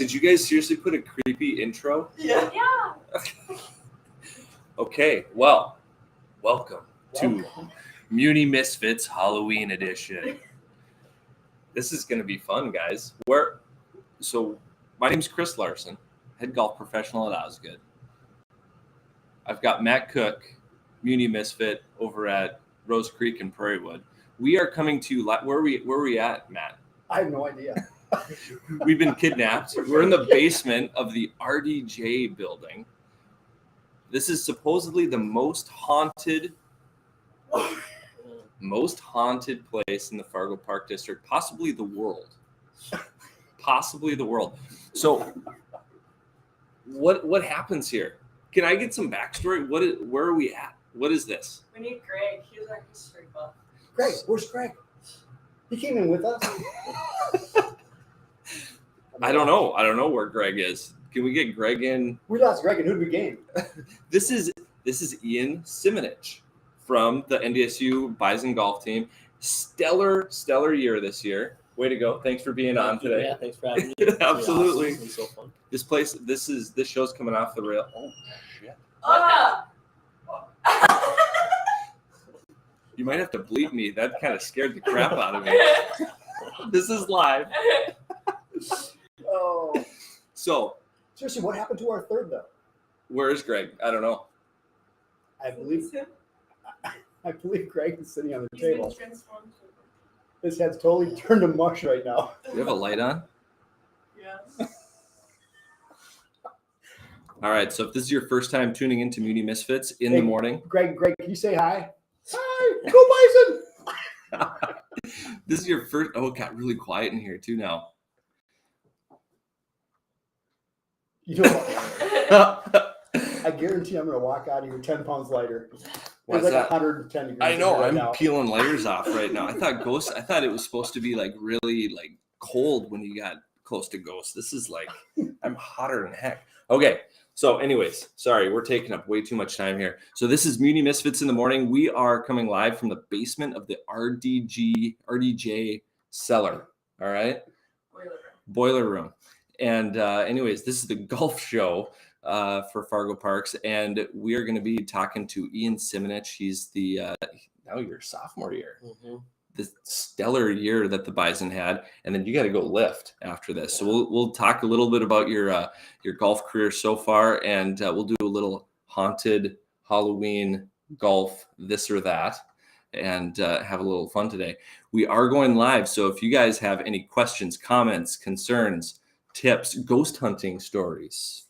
Did you guys seriously put a creepy intro? Yeah. Okay, well, welcome to Muni Misfits Halloween edition. This is going to be fun, guys. So, my name's Chris Larson, head golf professional at Osgood. I've got Matt Cook, Muni Misfit over at Rose Creek and Prairie Wood. We are coming to where are we at, Matt? I have no idea. We've been kidnapped. We're in the basement of the RDJ building. This is supposedly the most haunted place in the Fargo Park District, possibly the world. So, what happens here? Can I get some backstory? Where are we at? What is this? We need Greg. He's our history buff. Greg, where's Greg? He came in with us. I don't know where Greg is. Can we get Greg in? We lost Greg, and who did we gain? This is Ian Simonich from the NDSU Bison golf team. Stellar year this year. Way to go. Thanks for being on today. Yeah, thanks for having me. Absolutely. It's so fun. This show's coming off the rail. Oh shit. You might have to bleep me. That kind of scared the crap out of me. This is live. Oh. So, seriously, what happened to our third, though? Where is Greg? I don't know. I believe Greg is sitting on the table. His head's totally turned to mush right now. Do you have a light on? Yes. All right. So if this is your first time tuning into Muni Misfits in the morning. Greg, can you say hi? Hi, go Bison! This is your first. Oh, it got really quiet in here too now. You know, I guarantee I'm going to walk out of here 10 pounds lighter. What's like that? 110 degrees. I know. Right I'm now. peeling layers off right now. I thought it was supposed to be like really like cold when you got close to Ghost. This is like I'm hotter than heck. Okay. So, anyways, sorry, we're taking up way too much time here. So this is Muni Misfits in the morning. We are coming live from the basement of the RDJ cellar. All right. Boiler room. And anyways, this is the golf show for Fargo Parks, and we are going to be talking to Ian Simonich. He's the now your sophomore year, the stellar year that the Bison had, and then you got to go lift after this. So we'll talk a little bit about your golf career so far, and we'll do a little haunted Halloween golf this or that, and have a little fun today. We are going live, so if you guys have any questions, comments, concerns, tips, ghost hunting stories.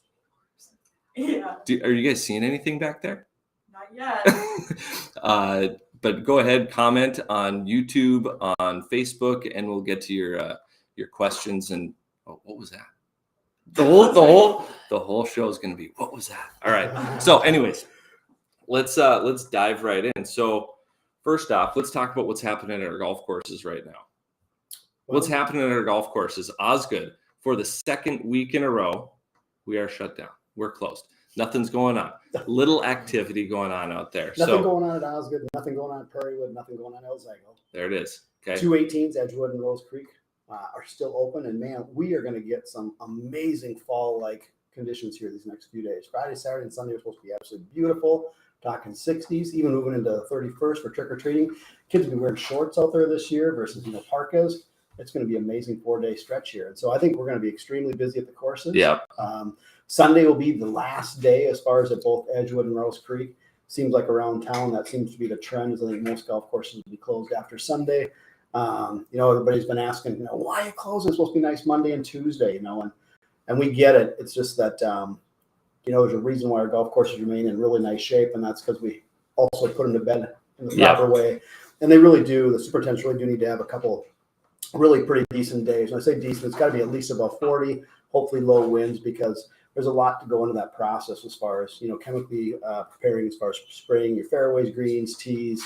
Yeah. Are you guys seeing anything back there? Not yet. But go ahead, comment on YouTube, on Facebook, and we'll get to your questions. And what was that? The whole show is going to be what was that? All right. So, anyways, let's dive right in. So, first off, let's talk about what's happening at our golf courses right now. What's happening at our golf courses? Osgood, for the second week in a row, we are shut down. We're closed. Nothing's going on. Little activity going on out there. Nothing going on at Osgood, nothing going on at Prairie Wood, nothing going on at El Zago. There it is. Okay. 218s, Edgewood and Rose Creek are still open. And man, we are going to get some amazing fall-like conditions here these next few days. Friday, Saturday, and Sunday are supposed to be absolutely beautiful. Talking 60s, even moving into the 31st for trick-or-treating. Kids will be wearing shorts out there this year versus, parkas. It's going to be an amazing 4-day stretch here. And so I think we're going to be extremely busy at the courses. Yeah. Sunday will be the last day as far as at both Edgewood and Rose Creek. Seems like around town that seems to be the trend. I think most golf courses will be closed after Sunday. Everybody's been asking, why are you closing? It's supposed to be nice Monday and Tuesday, and we get it. It's just that, there's a reason why our golf courses remain in really nice shape, and that's because we also put them to bed in the proper way. And they really do. The superintendents really do need to have a couple really pretty decent days. When I say decent, it's got to be at least above 40, hopefully low winds, because there's a lot to go into that process as far as, chemically preparing as far as spraying your fairways, greens, tees.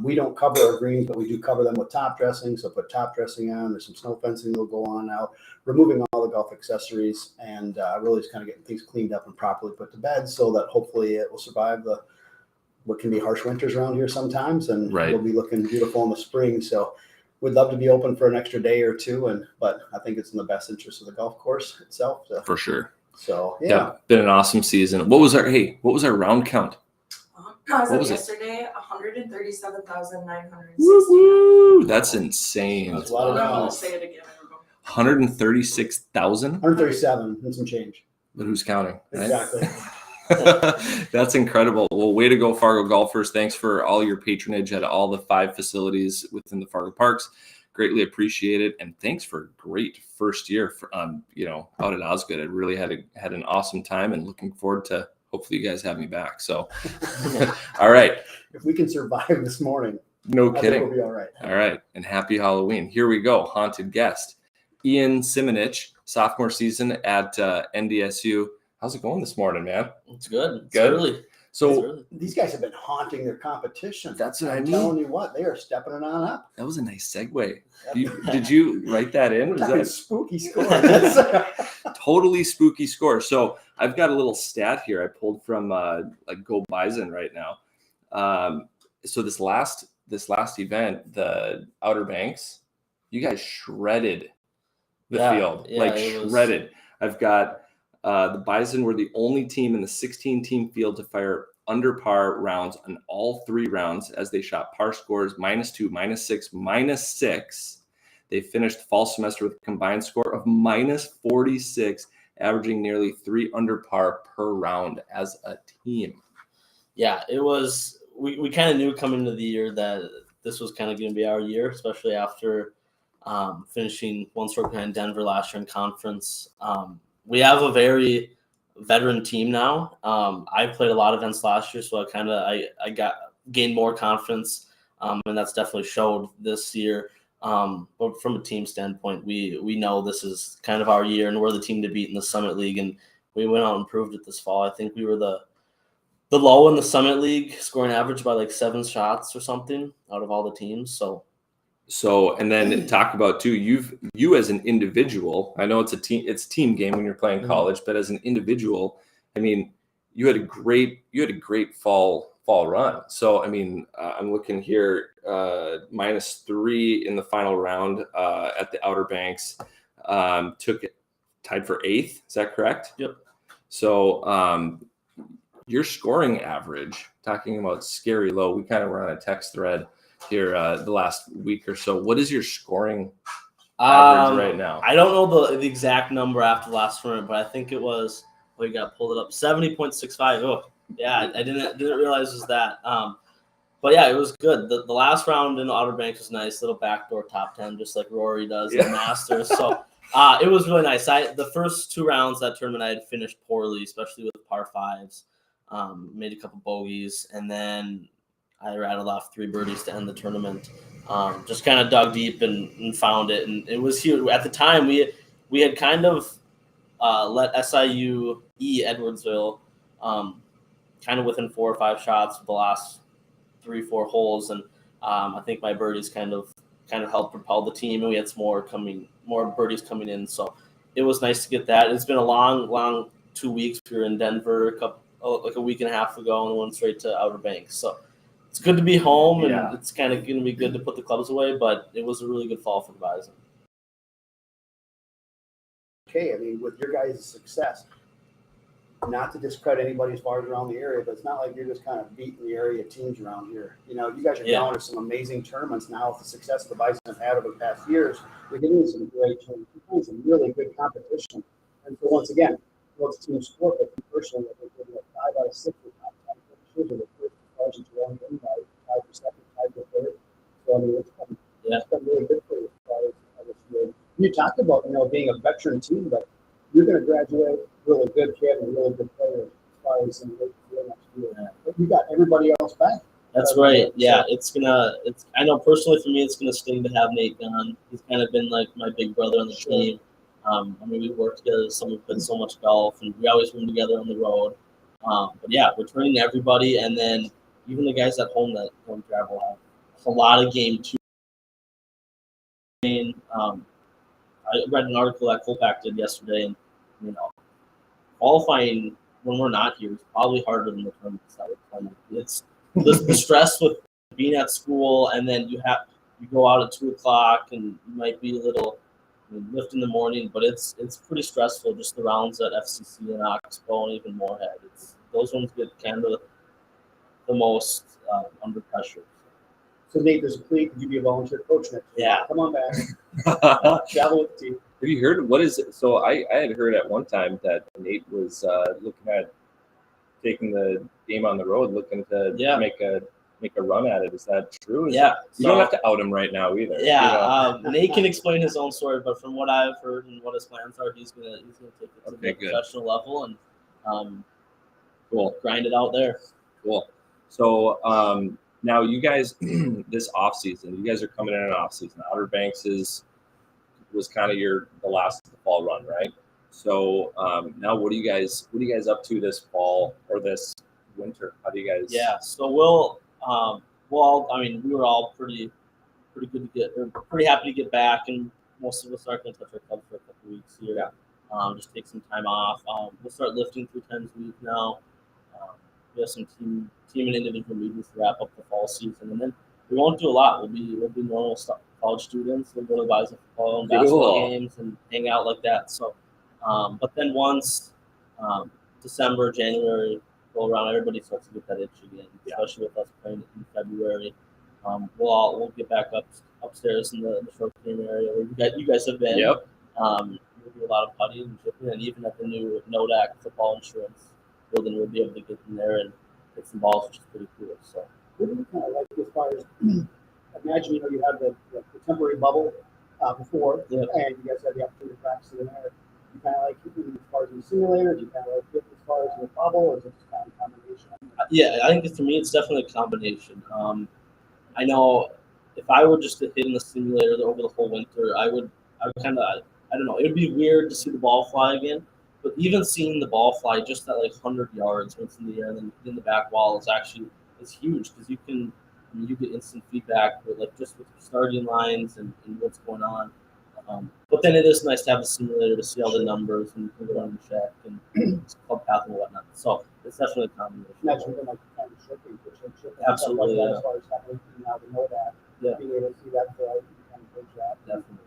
We don't cover our greens, but we do cover them with top dressing. So put top dressing on. There's some snow fencing that'll go on out, removing all the golf accessories, and really just kind of getting things cleaned up and properly put to bed so that hopefully it will survive what can be harsh winters around here sometimes, and We'll be looking beautiful in the spring. So we'd love to be open for an extra day or two, but I think it's in the best interest of the golf course itself. For sure. So yeah, been an awesome season. What was our round count? As What of was it? yesterday, 137,960. Woo! That's insane. That's a lot of I'll rounds. say it again. I don't know. 136,000. 137 and some change. But who's counting? Right? Exactly. That's incredible. Well, way to go, Fargo golfers. Thanks for all your patronage at all the 5 facilities within the Fargo Parks. Greatly appreciate it. And thanks for a great first year out at Osgood. I really had an awesome time and looking forward to hopefully you guys have me back. So, all right. If we can survive this morning, No I think kidding. we'll be all right. All right. And happy Halloween. Here we go. Haunted guest, Ian Simonich, sophomore season at NDSU. How's it going this morning, man? It's good. It's Good. early. So It's early. These guys have been haunting their competition. That's what I I'm mean. telling you what, they are stepping it on up. that was a nice segue. Did you write that in? We're Was talking that spooky score. totally spooky score? So I've got a little stat here I pulled from Go Bison right now. So this last event, the Outer Banks, you guys shredded the field, shredded. I've got the Bison were the only team in the 16-team field to fire under par rounds on all 3 rounds as they shot par scores -2, -6, -6. They finished fall semester with a combined score of -46, averaging nearly 3 under par per round as a team. Yeah, it was. We kind of knew coming into the year that this was kind of going to be our year, especially after finishing 1 stroke behind Denver last year in conference. We have a very veteran team now. I played a lot of events last year, so I gained more confidence, and that's definitely showed this year. But from a team standpoint, we know this is kind of our year, and we're the team to beat in the Summit League, and we went out and proved it this fall. I think we were the low in the Summit League, scoring average by like 7 shots or something out of all the teams. So, and then talk about too, you as an individual, I know it's a team game when you're playing college, but as an individual, I mean, you had a great fall run. So, I mean, I'm looking here, -3 in the final round at the Outer Banks, tied for 8th. Is that correct? Yep. So, your scoring average, talking about scary low, we kind of were on a text thread here the last week or so. What is your scoring average right now? I don't know the exact number after the last tournament, but I think it was. We got pulled it up 70.65. Oh, yeah, I didn't realize it was that. But yeah, it was good. The last round in Outer Banks was nice, little backdoor top 10, just like Rory does in Masters. So it was really nice. The first 2 rounds of that tournament I had finished poorly, especially with par 5s. Made a couple bogeys, and then I rattled off 3 birdies to end the tournament. Just kind of dug deep and found it, and it was huge. At the time, we had kind of let SIU Edwardsville kind of within 4 or 5 shots of the last 3-4 holes, and I think my birdies kind of helped propel the team, and we had some more birdies coming in. So it was nice to get that. It's been a long 2 weeks. We were in Denver like a week and a half ago, and went straight to Outer Banks. So it's good to be home, and it's kind of going to be good to put the clubs away, but it was a really good fall for the Bison. Okay, I mean, with your guys' success, not to discredit anybody as far as around the area, but it's not like you're just kind of beating the area teams around here. You know, you guys are going to some amazing tournaments now with the success the Bison have had over the past years. You're getting some great tournaments, you're playing some really good competition. And so once again, what's team sport, but personally, I think we're 5 out of 6 of the top 10 finishers are the first Sergeant to run in by 5 for second, 5 for third. So I mean, it's been really good for you this year. You talked about, being a veteran team, but you're going to graduate really good kid and a really good player as far as in the next year. But you got everybody else back. That's right. Yeah, I know personally for me, it's gonna sting to have Nate gone. He's kind of been like my big brother on the team. I mean, we worked together. We've played so much golf, and we always run together on the road. But yeah, returning to everybody, and then even the guys at home that don't travel out. It's a lot of game too. I read an article that Kolpak did yesterday, and qualifying when we're not here is probably harder than the tournaments that we're playing. It's the stress with being at school, and then you go out at 2:00 and you might be a little lift in the morning, but it's pretty stressful. Just the rounds at FCC and Oxbow and even Moorhead. Those ones get kind of the most under pressure. So Nate, there's a plea. Could you be a volunteer coach next year? Yeah. Come on back. Travel with the team. Have you heard what is it? So I had heard at one time that Nate was looking at taking the game on the road, looking to make a run at it. Is that true? Yeah. You don't have to out him right now either. Yeah. Nate can explain his own story, but from what I've heard and what his plans are, he's gonna take it to the professional level and cool. Grind it out there. Cool. So now you guys this off season, you guys are coming in an off season. Outer Banks was kind of the last of the fall run, right? So now what are you guys up to this fall or this winter? How do you guys? Yeah. So we'll we were all pretty good pretty happy to get back, and most of us are going to touch our club for a couple of weeks here. Yeah. Just take some time off. We'll start lifting 3 times a week now. We have some team and individual meetings to wrap up the fall season, and then we won't do a lot. We'll be normal college students. We'll go to Bison football and basketball games and hang out like that. So, but then once December, January roll around, everybody starts to get that itch again, especially with us playing in February. We'll get back upstairs in the short game area where you guys have been. Yep. We'll do a lot of putting and chipping, and even at the new NODAC football insurance building, we'll be able to get in there and hit some balls, which is pretty cool. So, What do you kind of like as far as imagine you had the temporary bubble before, and you guys had the opportunity to practice in there. You kind of like keeping as far as in the simulator? Do you kind of like get as far as in the bubble, or is it just kind of a combination? Yeah, I think for me it's definitely a combination. I know if I were just to hit in the simulator over the whole winter, I would kind of, I don't know, it would be weird to see the ball fly again. But even seeing the ball fly just at like 100 yards when it's in the air and then in the back wall is huge because you get instant feedback with just with starting lines and what's going on. But then it is nice to have the simulator to see all the numbers and you can go on and check and club path and whatnot. So it's definitely a combination. That's something like kind of shipping. Absolutely. Like as far as having now to know that, being able to see that, so you can kind of bridge that. Definitely.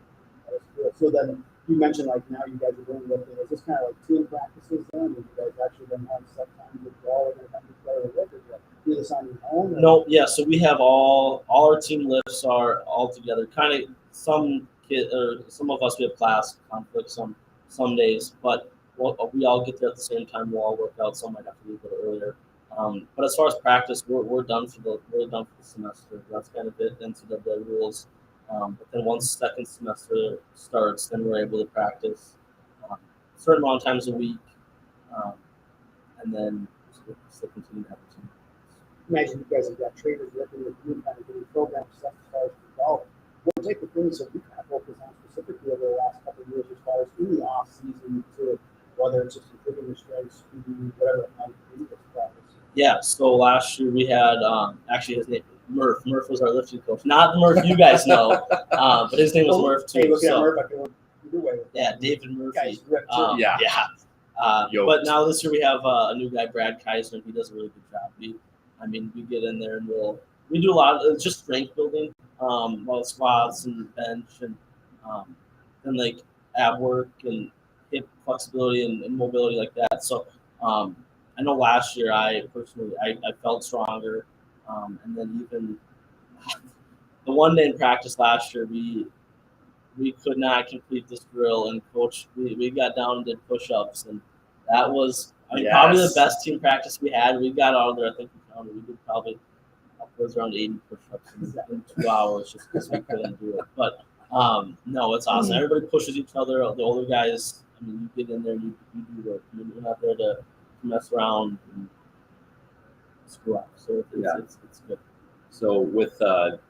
That's cool. So then you mentioned like now you guys are doing lifting. Is this kind of like team practices then? Did you guys actually then have set times with all of them to play with it? Or do this on your own? Or? No, yeah. So we have all our team lifts are all together. Kind of some of us we have class conflicts some days, but we all get there at the same time. We'll all work out. Some might have to leave a little earlier. But as far as practice, we're done for the semester. That's kind of it. NCAA rules. But then once second semester starts, then we're able to practice a certain amount of times a week, and then still continue to have a team. Imagine you guys have got traders working with you, kind of doing program stuff as far as golf. What type of things have you kind of focused on specifically over the last couple of years as far as in the off season to whether it's just improving your strength, speed, whatever it might be with practice? Yeah. So last year we had actually his name. Murph. Murph was our lifting coach. Not the Murph you guys know, but his name was Murph too. Hey, look at Murph. I can either way. Yeah, David Murphy. Guys ripped too. Yeah. But now this year we have a new guy, Brad Kaiser, and he does a really good job. We get in there and we do a lot of just strength building, a lot of squats and bench and like ab work and hip flexibility and mobility like that. So I know last year I personally felt stronger. And then even the one day in practice last year, we could not complete this drill, and coach, we got down and did push-ups, and that was probably the best team practice we had. We got out of there, I think we did probably upwards around 80 push-ups in 2 hours just because we couldn't do it. But no, it's awesome. Everybody pushes each other. The older guys, you get in there, and you do work. You're not there to mess around and screw up. So it's good. So with that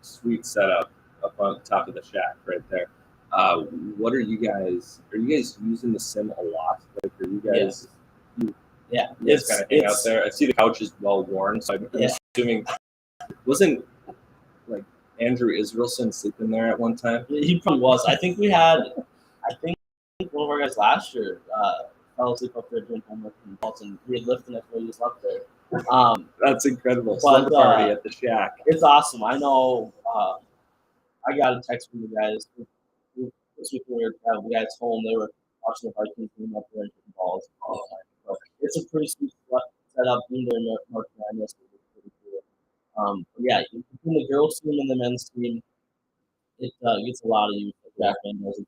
sweet setup up on top of the shack right there, what are you guys using the sim a lot? Like, are you guys? Yeah. You guys kind of hang out there. I see the couch is well worn, so I'm assuming wasn't like Andrew Israelson sleeping there at one time? He probably was. I think one of our guys last year fell asleep up there doing homework and we had lifted it, so he just left there. That's incredible. But, Slumber party at the shack. It's awesome. I know. I got a text from the guys this week when we were having the guys home. They were watching the Vikings game up there and hitting balls all the time. So it's a pretty sweet setup in there in North Carolina. So it's pretty cool. But yeah, between the girls team and the men's team, it gets a lot of youth. Jackman does it.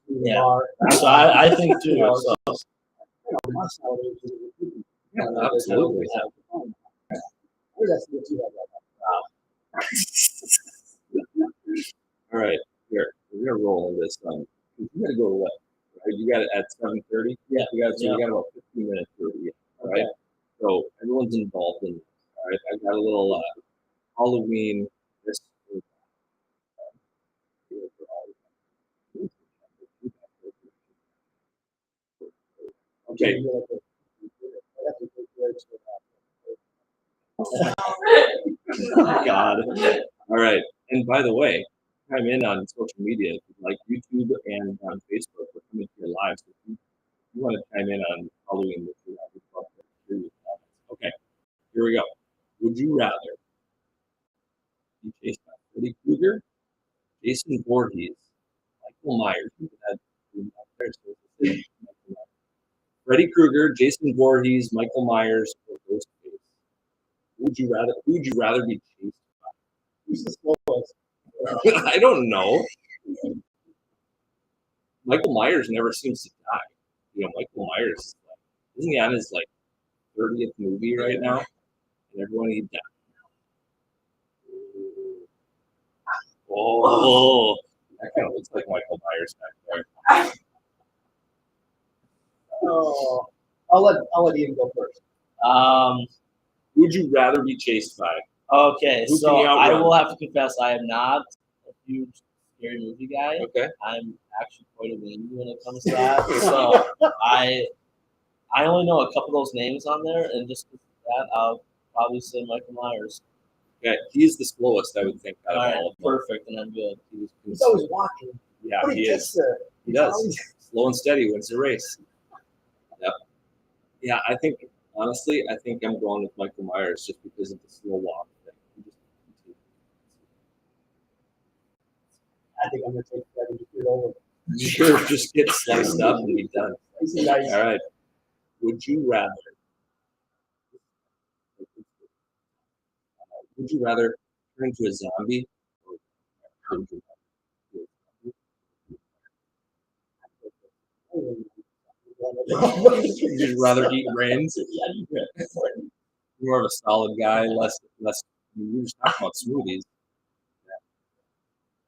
Yeah, so I think too. So. Yeah, absolutely. All right, here we're gonna roll on this. You gotta go to what? Right? You got it at 7:30. Yeah, we got about 15 minutes to review. All right, so everyone's involved in this. All right, I got a little Halloween. This. Okay. Oh, God. All right. And by the way, chime in on social media, like YouTube and on Facebook. We're coming to your live. So if you want to chime in on Halloween, we'd love to hear your comments. Okay. Here we go. Would you rather be chased by Freddy Krueger, Jason Voorhees, Michael Myers? Freddy Krueger, Jason Voorhees, Michael Myers, or Ghostface? Who would you rather be chased by? Who's the slowest? I don't know. Michael Myers never seems to die. Michael Myers, isn't he on his 30th movie right now? And everyone he died. Oh, that kind of looks like Michael Myers back there. Oh, I'll let Ian go first. Would you rather be chased by? Okay, Who so can you I outrun? will have to confess I am not a huge scary movie guy. Okay. I'm actually quite a weenie when it comes to that. So I only know a couple of those names on there, and just for that, I'll probably say Michael Myers. Okay, he's the slowest, I would think, out of All right, all of them. perfect, and I'm good. He's always walking. Yeah, But he is. He does. Slow and steady wins the race. Yep. Yeah, honestly, I think I'm going with Michael Myers just because of the slow walk thing. I think I'm going to take that and just get over. Sure, just get sliced up and be done. All right. Would you rather turn into a zombie or turn into Would you rather eat brains? More of a solid guy, less. We were just talking about smoothies.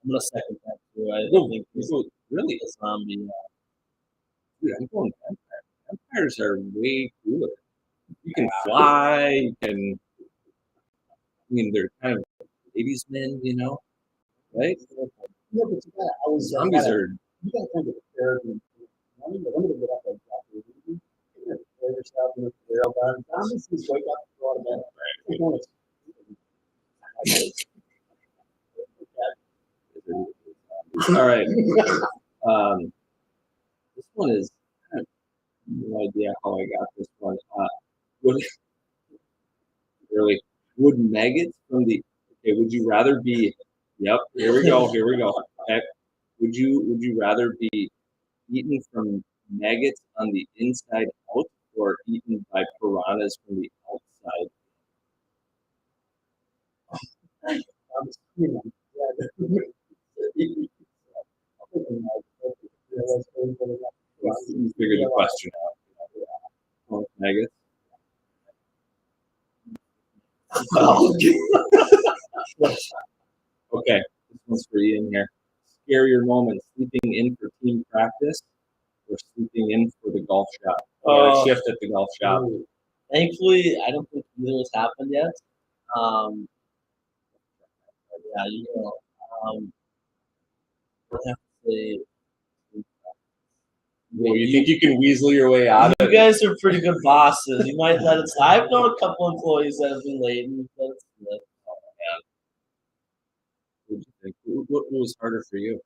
I'm gonna second that too. I don't think he's Really? a zombie. Dude, I'm going vampire. Vampires are way cooler. You can fly. You can. They're kind of ladies' men, right? Yeah, but Zombies are. You got to kind of prepare them. I'm going to get up and drop your reading. Prepare yourself in the trail done. Zombies just wake up and go out of bed. They don't All right. This one is. I have no idea how I got this one. Would maggots from the? Okay. Would you rather be? Yep. Here we go. Okay. Would you rather be eaten from maggots on the inside out or eaten by piranhas from the outside? You figured the question out. Maggots. Okay, this one's for Ian here. Scarier moment: sleeping in for team practice or sleeping in for the golf shop? Or shift at the golf shop. Thankfully, I don't think either has happened yet. Yeah, I have to say. Well, you think you can weasel your way out of it? You guys are pretty good bosses. You might let it slide. I've known a couple employees that have been late and let it slip. What do you think? What was harder for you?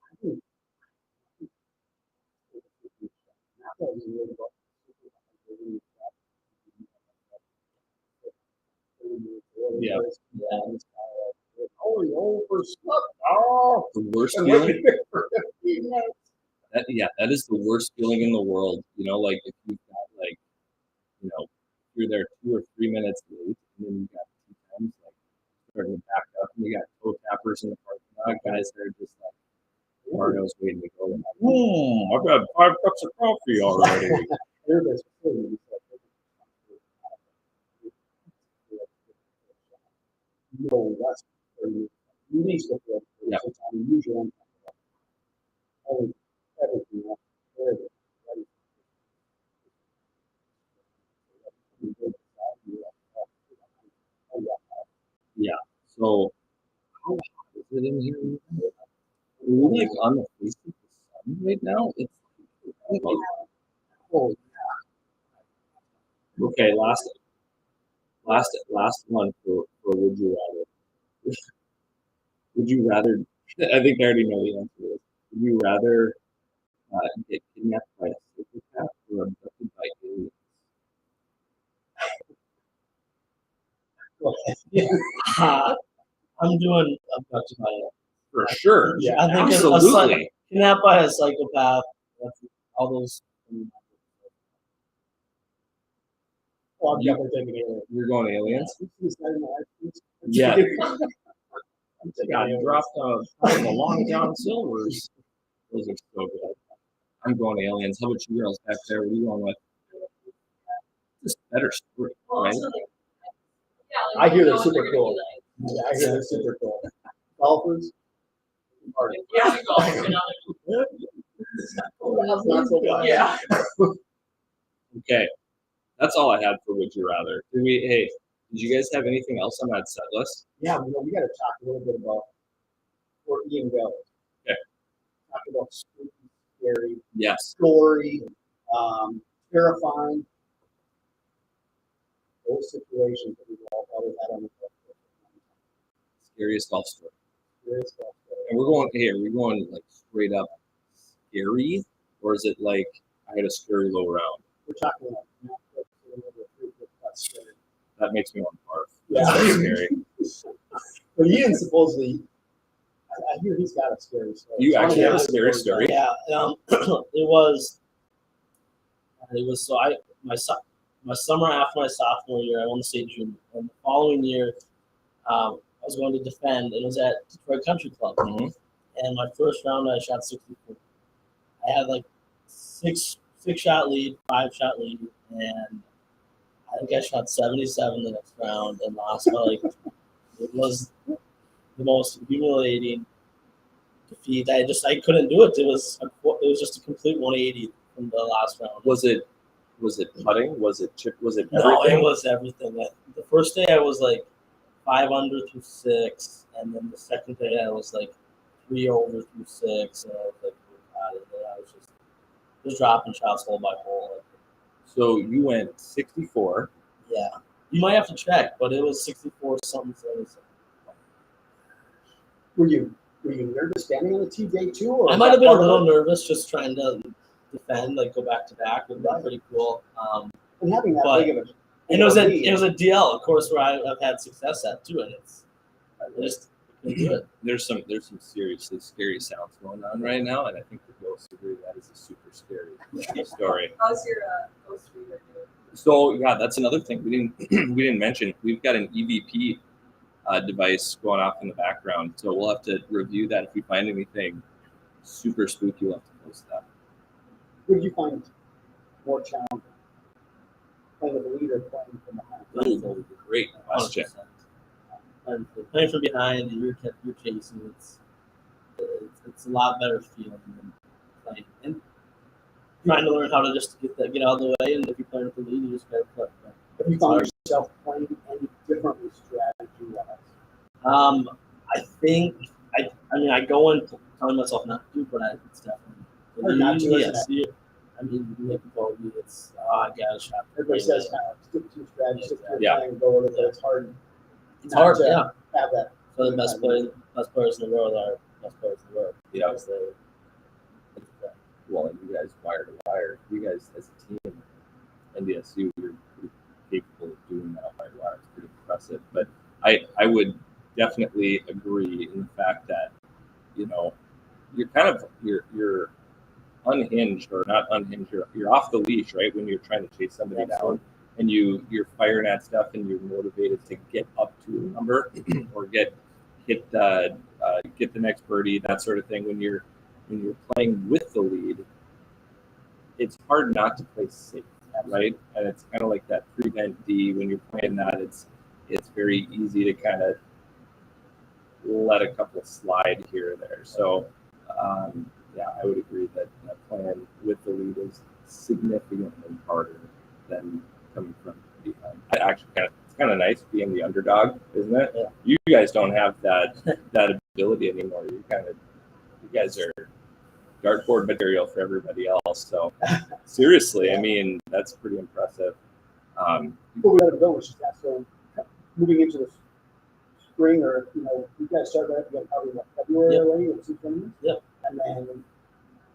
the worst I'm feeling. waiting for 15 minutes. That is the worst feeling in the world. You know, like if you've got like, you know, you're there 2 or 3 minutes late, and then you got 2 times like starting to back up, and you got toe tappers in the parking lot, guys that are just like Mario's waiting to go. And like, I've had 5 cups of coffee already. Everybody's feeling no, that's you need to feel Yeah. usually everything else. Yeah. So how hot is it in here? We're like on the face of the sun right now. It's oh, okay. Last one for would you rather? Would you rather? I think I already know the answer to this. Would you rather get kidnapped by a psychopath or abducted by aliens? I'm doing abducted by it. For sure. Yeah, I think absolutely. Kidnapped by a psychopath. All those. Well, I'm definitely taking aliens. You're going aliens? Yeah. Yeah. Got dropped on the Long John Silvers. Those are so good. I'm going to aliens. How about you girls back there? What are you going with? This better story, right? I hear they're super cool. Yeah, I hear they're super cool. Golfers. Yeah, golf. Not so bad. Yeah. Okay. That's all I had for Would You Rather. Did you guys have anything else on that set list? Yeah, we got to talk a little bit about where Ian goes. Okay. Talk about spooky, scary, Yes. story, terrifying. Those situations that we've all probably had on the golf course. Scariest golf story. Scariest golf course. And we're going like straight up scary, or is it like I had a scary low round? We're talking like Netflix, that's scary. That makes me want to barf. Yeah. That's scary. But Ian supposedly, I hear he's got a scary story. You actually have a Yeah. scary story? Yeah, it was so my summer after my sophomore year, I won the state junior, and the following year, I was going to defend, and it was at Detroit Country Club, and my first round I shot 64. I had like six shot lead, 5-shot lead, and I think I shot 77 the next round and lost by like it was the most humiliating defeat. I couldn't do it. It was just a complete 180 from the last round. Was it putting? Was it chip? Was it No, everything? it was everything. The first day I was like 5 under through 6, and then the second day I was like 3 over through 6, and I was like, oh God, and then I was just dropping shots hole by hole. So you went 64. Yeah, you might have to check, but it was 64 something. Were you nervous standing on the tee day too? Or I might have been a little nervous just trying to defend, like go back to back would be pretty cool. And having that big of a And it was a DL, of course, where I've had success at too, and I just couldn't do it. There's some seriously scary sounds going on right now, and I think the ghosts agree that is a super scary story. How's your ghost reader doing? So yeah, that's another thing we didn't mention. We've got an EVP device going off in the background, so we'll have to review that. If we find anything super spooky, we'll have to post that. What did you find more challenging? Playing with the lead or playing from behind? Ooh, great question. 100%. Playing from behind, you're chasing. It's a lot better feeling than playing. And trying to learn how to just get out of the way, and if you're playing with the lead, you just gotta play. Have you found yourself playing any differently strategy-wise? I think I go in telling myself not to, but it's definitely Not to, yes. I mean, you have to go. It's I got a shot. Everybody says kind of stick to your strategy, stick to your Yeah. plan, and go with it, but it's hard. It's hard, to yeah. Have that. So the best players in the world are best players in the world. Yeah. Because Well, and you guys wire to wire. You guys as a team, NDSU, you're pretty capable of doing that wire to wire. It's pretty impressive. But I would definitely agree in the fact that you're kind of you're unhinged or not unhinged. You're off the leash, right? When you're trying to chase somebody down, and you're firing at stuff, and you're motivated to get up to a number or get the next birdie, that sort of thing. When you're playing with the lead, it's hard not to play safe, right? And it's kind of like that prevent D. When you're playing that, it's very easy to kind of let a couple slide here or there. So, I would agree that playing with the lead is significantly harder than coming from behind. It's kind of nice being the underdog, isn't it? Yeah. You guys don't have that ability anymore. You guys are dartboard material for everybody else. So, seriously, I mean, that's pretty impressive. Before we let it go, which is that. So, moving into the spring, or you guys start right again probably in February already, or something. Yep. And then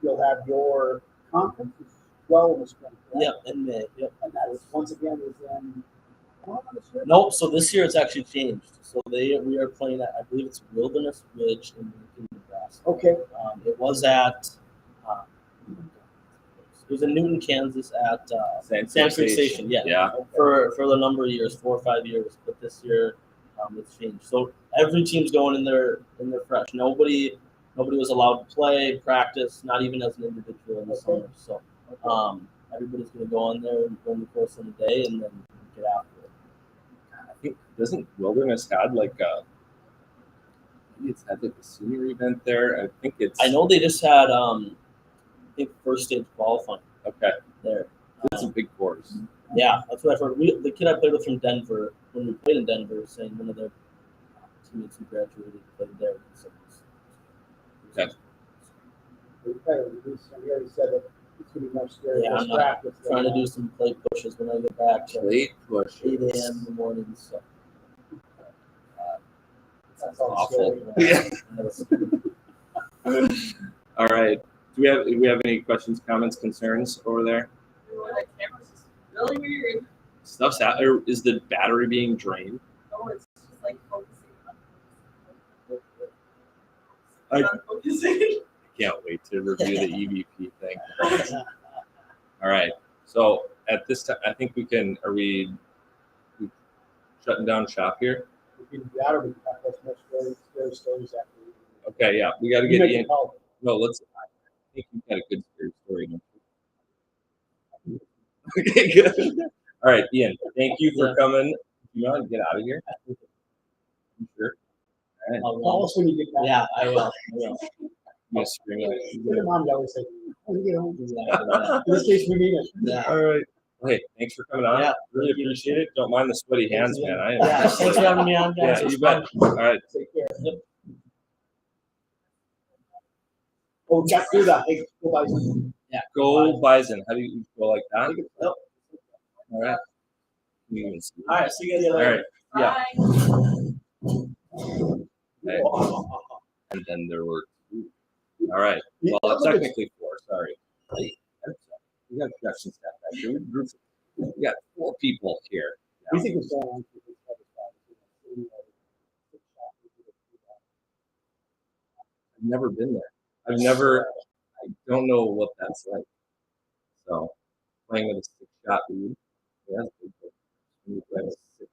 you'll have your conference as well in the spring. Correct? Yep, in May. Yep. And that is once again is in. Nope. So this year it's actually changed. So we are playing at, I believe it's Wilderness Ridge in Nebraska. Okay. It was at. It was in Newton, Kansas at Sand Creek Station. Yeah. Yeah. For the number of years, 4 or 5 years, but this year it's changed. So every team's going in there fresh. Nobody was allowed to play, practice, not even as an individual in the summer. So everybody's going to go on there and run the course in a day and then get after it. I think doesn't Wilderness had it's had a senior event there? I think it's. I know they just had first stage qualifying. Okay. There. It's a big course. Yeah, that's what I've heard. The kid I played with from Denver, when we played in Denver, was saying one of their teammates who graduated played there. So Okay. We already said that it's going to be much scarier. Yeah, I'm trying to do some plate pushes when I get back. Plate pushes. 8 a.m. in the morning. So. That's all awful. scary. Yeah. All right. Do we have any questions, comments, concerns over there? The camera's just really weird. Stuff's out. Or is the battery being drained? Oh, it's just like focusing I on focusing. can't wait to review the EVP thing. All right. So at this time, I think we can. Are we shutting down shop here? We can that, or we can talk about some more scary stories after. Okay. Yeah, we got to You get make Ian. the call. No, let's. I think you've got a good scary story. Don't you? Okay, good. All right, Ian. Thank you for coming. You want to get out of here? You sure? All right. Call us when you get back. Yeah, I will. You gonna scream like Your mom always say, "When you get home." Yeah. In this case, we mean it. Yeah. All right. Hey, thanks for coming on. Yeah. Really appreciate it. Don't mind the sweaty hands, man. I am. Yeah, thanks for having me on, guys. Yeah, you bet. All right. Take care. Yep. Oh, Jack, do that. Hey, go buy some. Yeah. Go Bison. How do you go like that? Yep. All right. You can see. All right, see you guys All later. right. Yeah. Bye. Okay. And then there were two. All right. Well, technically four. Sorry. We got production staff back here. We got 4 people here. We think it's going on. I've never been there. I don't know what that's like. So, playing with a 6-shot lead. Yeah, that's pretty cool. When you play with 6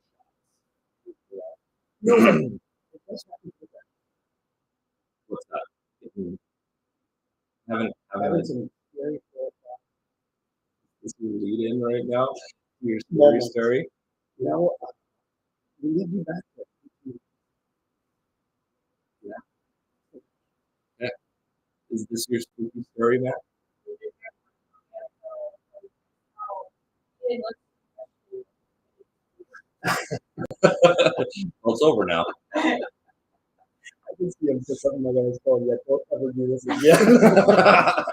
shots. What's that? Haven't Some very cool this is your lead in right now. Your Moments. story. You know, we need you back there. Yeah. Is this your spooky story, Matt? Well, it's over now. I can see him for something like that. It's called, yeah, don't ever do this again.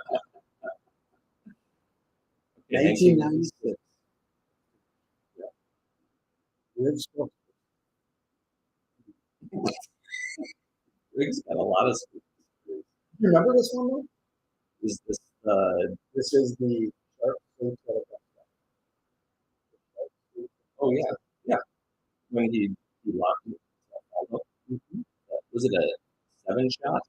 1996. Yeah. Riggs got a lot of spooky stories. You remember this one though? Is this This is the sharp food telegraph. oh yeah. When he locked himself up. Was it a 7-shot?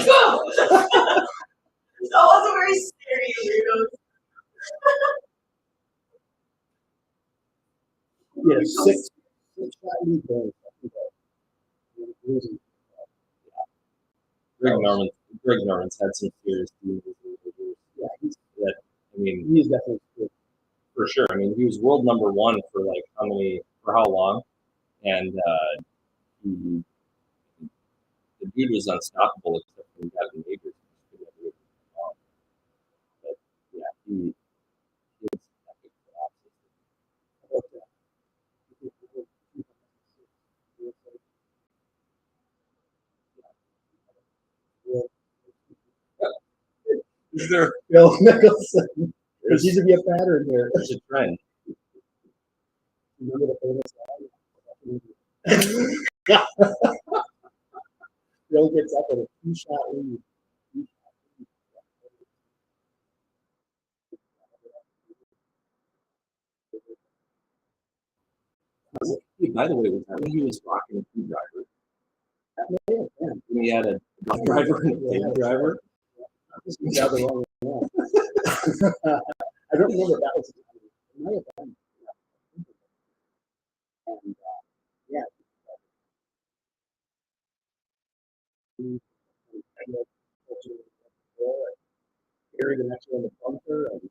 That wasn't very scary, weirdos. Yeah, six shot lead there. Losing. Greg Norman's had some serious teams. Yeah, he's That, I mean, he is definitely good. for sure. I mean, he was world number one for like for how long? And he, the dude was unstoppable except when he got in majors. But yeah, he is epic for that. Is there? Phil Mickelson. There There's, seems to be a pattern here. there's a trend. Remember the famous guy? Phil gets up with a 2-shot lead. Hey, by the way, was that when he was rocking a two driver? Yeah. When he had a golf driver and a big driver? This is the other wrong one. I don't remember that was. It might have been. And yeah. Carry the next one in the bunker and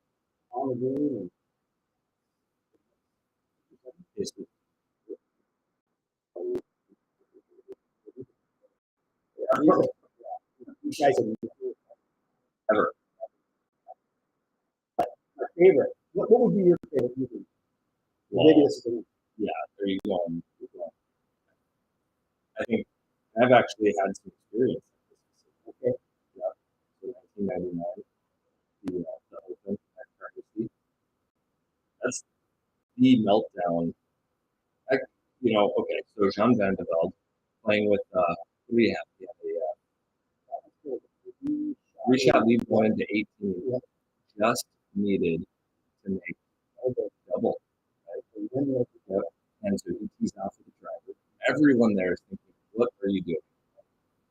on the green and Basically, these guys are ever. my favorite. What would be your favorite movie? Maybe this is the one. Yeah, there you go. I think I've actually had some experience. Okay. Yeah. So 1999, the Open at Carnegie. That's the meltdown. Okay, so Jean Van de Velde playing with, what do we have? We have a three-shot lead going into 18. Yeah. Just needed to make double. Right? Yep. And so he tees off with the driver. Everyone there is thinking, what are you doing?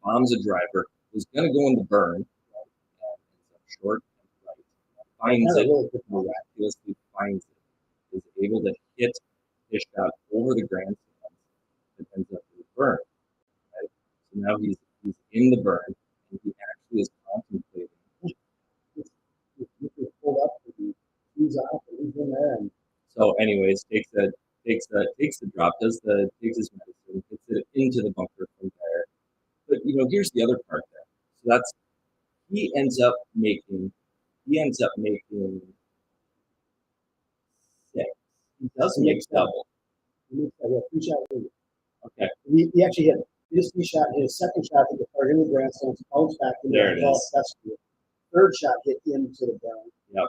Bombs a driver who's going to go in the burn. Ends up short and right. Finds it, miraculously finds it. Is able to hit his shot over the grandstand. It ends up in the burn. Right? So now he's in the burn, and he actually is contemplating. Pulled up and he's off and he's in there and So, anyways, takes the drop, takes his medicine, gets it into the bunker from there. But here's the other part there. So that's he ends up making 6. He does make double. he makes that 3-shot lead. Okay. He actually hit his 3-shot, his second shot hit the part in the grandstand, bounced back into There the it ball is. fescue. Third shot hit into the ground. Yep.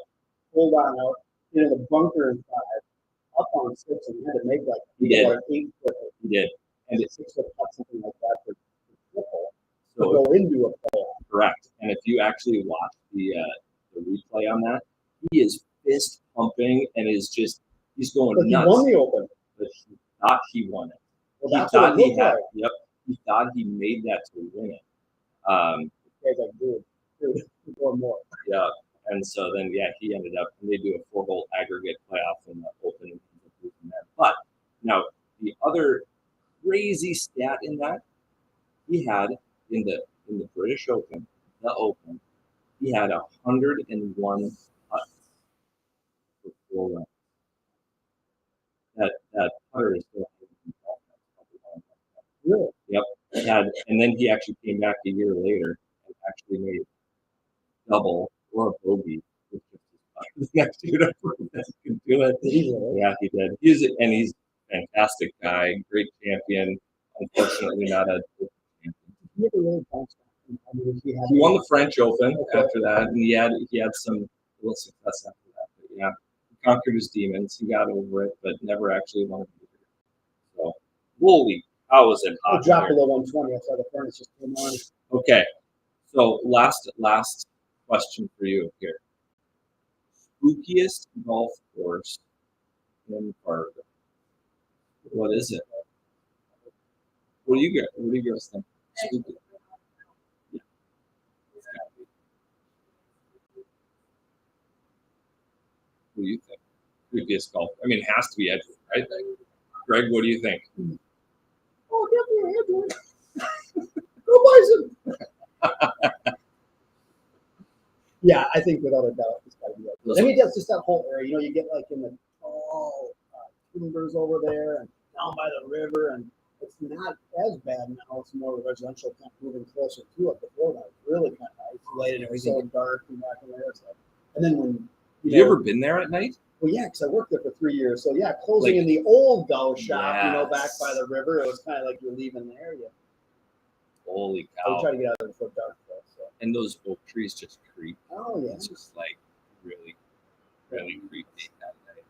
Pulled on out, into the bunker and 5, up on 6, and he had to make like He did. like 8 foot, He did. And and 6 foot putt, something like that for triple to So go into a playoff. correct. And if you actually watch the replay on that, he is fist pumping and is just he's going But he nuts. won the Open. But he thought he won it. Well, He that's what thought it he looked had. like. Yep. He thought he made that to win it. Guys like, dude, one more. Yeah. And so then he ended up and they do a 4-hole aggregate playoff in the Open and ends up losing that. But now the other crazy stat in that he had in the British Open, the Open, he had 101 putts for 4 rounds. That putter is still Really? Yep. And then he actually came back a year later and actually made double or a bogey with just his putter. The next dude ever could do it. Did he really? Yeah, he did. He's a fantastic guy, great champion. Unfortunately, not a champion. He never really bounced back. I mean, He won the French Open after that, and he had some little success after that. But yeah, he conquered his demons. He got over it, but never actually won a major. So, holy, how was it I'll hot? drop here. below 120. I saw the furnace just came on. Okay, so last question for you here. Spookiest golf course in Fargo. What is it? What do you guys think? Spooky. Yeah. What do you think? Previous golf. I mean, it has to be Edgewood, right? Greg, what do you think? Oh, definitely Edgewood. Go Bison. Yeah, I think without a doubt, it's got to be Edgewood. I mean, that's just that whole area. You know, you get like in the timbers over there and down by the river, and it's not as bad now. It's more residential, kind of moving closer to it. Before that, it's really kind of isolated. It was so dark and back in there. So, and then when you ever been there at night? Well, yeah, because I worked there for 3 years. So yeah, closing Like, in the old golf shop, yes. you know, back by the river, it was kind of like you're leaving the area. Holy I would cow! try to get out of there before dark, though. So. And those oak trees just creep. Oh yeah. It's just like really, really creepy at night.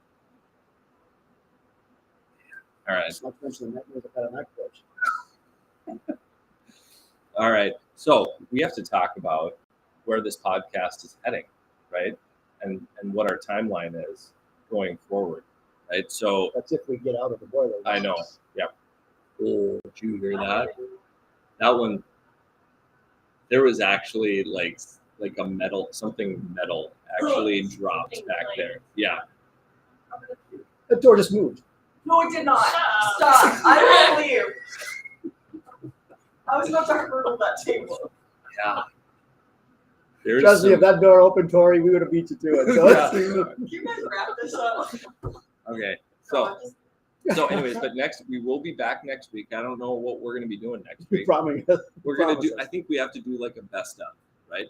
All right. Not to mention the neck was a kind of neck coach. All right. So we have to talk about where this podcast is heading, right? And what our timeline is going forward, right? So That's if we get out of the boiler. I know. Yeah. Oh, did you hear that? That one. There was actually like a metal, something metal actually dropped back there. Yeah. The door just moved. No, it did not. Stop. I don't believe. I was about to hurdle that table. Yeah. There's Trust me, if that door opened, Tori, we would have beat you to it. So Can you guys wrap this up? Okay. So anyways, but we will be back next week. I don't know what we're going to be doing next we week. promise. We're going to do, I think we have to do like a best of, right?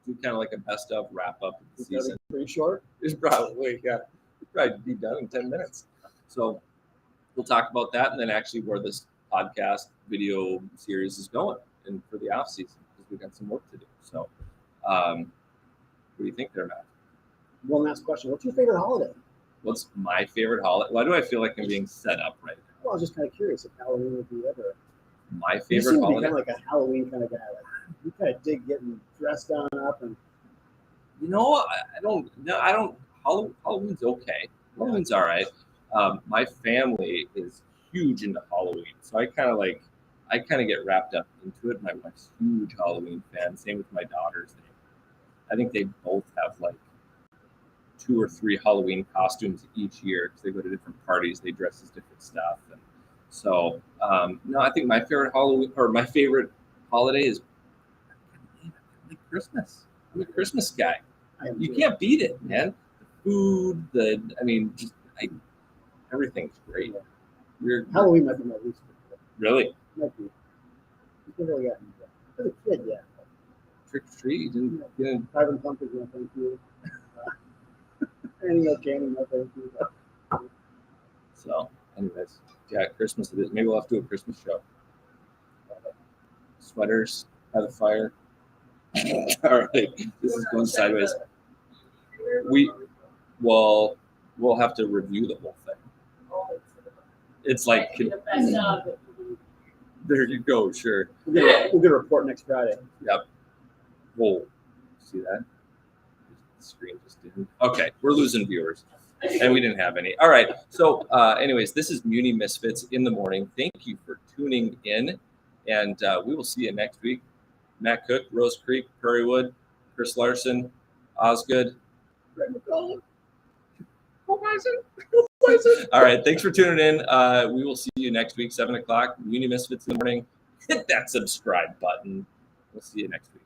Do kind of like a best of wrap up of the season. Pretty short. It's probably, yeah, it'll probably be done in 10 minutes. So we'll talk about that and then actually where this podcast video series is going and for the off season because we've got some work to do. So what do you think there, Matt? One last question. What's your favorite holiday? What's my favorite holiday? Why do I feel like I'm being set up right now? Well, I was just kind of curious if Halloween would be ever. My You favorite seem to be holiday? kind of like a Halloween kind of guy. Like, you kind of dig getting dressed on up and. You know, I don't. Halloween's okay. Halloween's all right. My family is huge into Halloween, so I kind of get wrapped up into it. My wife's a huge Halloween fan. Same with my daughters. I think they both have like 2 or 3 Halloween costumes each year because they go to different parties. They dress as different stuff, and so no, I think my favorite Halloween or my favorite holiday is like Christmas. I'm a Christmas guy. You can't beat it, man. The food, just everything's great. Halloween might be my least favorite. Really Might be. You can really get into that. As a kid, yeah. trick or treat. You didn't Private Pumpkins, no thank you. Any candy, no thank you. So, anyways, yeah, Christmas. Maybe we'll have to do a Christmas show. Sweaters by the fire. All right, this is going sideways. We'll have to review the whole thing. It's like, there you go. Sure. We'll get a report next Friday. Yep. Whoa. See that? The screen just didn't. Okay, we're losing viewers. And we didn't have any. All right. So, anyways, this is Muni Misfits in the morning. Thank you for tuning in. And we will see you next week. Matt Cook, Rose Creek, Prairie Chris Larson, Osgood. All right. Thanks for tuning in. We will see you next week, 7 o'clock. Muni Misfits in the morning. Hit that subscribe button. We'll see you next week.